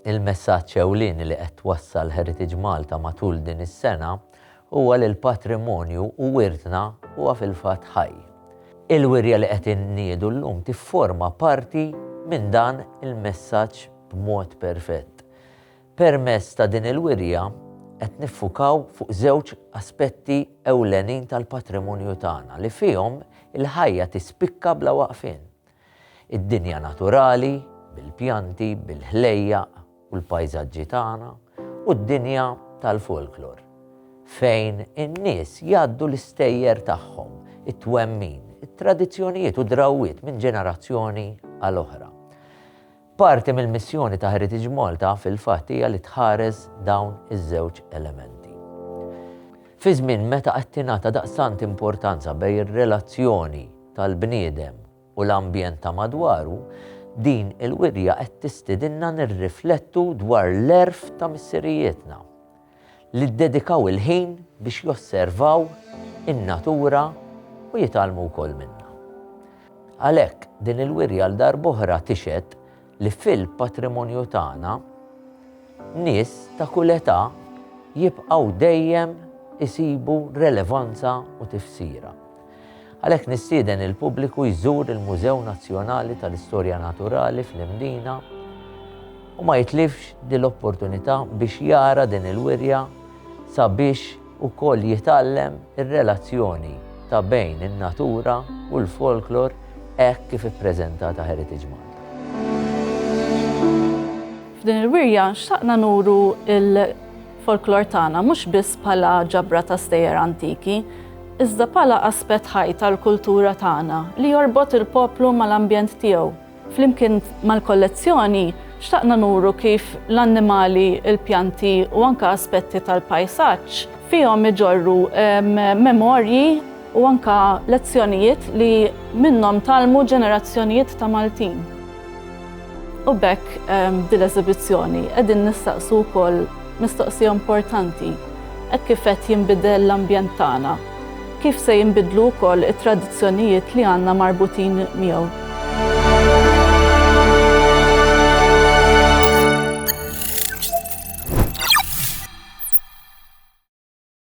Il-messaġġ ewlieni li qed twassal Heritage Malta matul din is-sena huwa li l-patrimonju u wirtna huwa fil-fatt ħaj. Il-wirja li qed inniedu llum tifforma parti minn dan il-messaġġ b'mod perfett. Permezz ta' din il-wirja qed niffukaw fuq żewġ aspetti ewlenin tal-patrimonju tagħna li fihom il-ħajja tispikka bla waqfien. Id-dinja naturali, bil-pjanti, bil-ħlejjaq u l-pajżaġġi tagħna u d-dinja tal-folklor. Fejn in-nies jgħaddu l-istejjer tagħhom, it-twemmin, it-tradizzjonijiet u drawwiet minn ġenerazzjoni għal oħra. Parti mill-missjoni ta' Heritage Malta fil-fatt hija li tħares dawn iż-żewġ elementi. Fi żmien meta qed tingħata daqstant importanza bejn ir-relazzjoni tal-bniedem u l-ambjent ta' madwaru, din il-wirja qed tistidinna nirriflettu dwar l-erf ta' missirijietna li ddedikaw il-ħin biex josservaw in-natura u jitalmu wkoll minnha. Għalhekk din il-wirja l darb'oħra tixhed li fil-patrimonju tagħna nies ta' kull età jibqgħu dejjem isibu relevanza u tifsira. Għalhekk nistieden il-pubbliku jżur il-Mużew Nazzjonali tal-Istorja Naturali fl-Imdina u ma jitlifx din l-opportunità biex jara din il-wirja sabiex ukoll jitgħallem ir-relazzjoni ta' bejn in-natura u l-folklor hekk kif ippreżentata Heritage Malta. F'din il-wirja xtaqna nuru il-folklor tagħna mhux biss bħala ġabra ta' stejjer antiki, iżda bħala aspett ħaj tal-kultura tagħna li jorbot il-poplu mal-ambjent tiegħu. Flimkien mal-kollezzjoni xtaqna nuru kif l-annimali, il-pjanti u anke aspetti tal-pajsaġġ fihom iġorru memorji u anke lezzjonijiet li minnhom talmu ġenerazzjonijiet ta' Maltin. U bekk din l-eżibizzjoni qegħdin nistaqsu wkoll mistoqsija importanti hekk kif qed jinbidel l-ambjent tagħna, kif se jinbidlu wkoll it-tradizzjonijiet li għandna marbutin miegħu.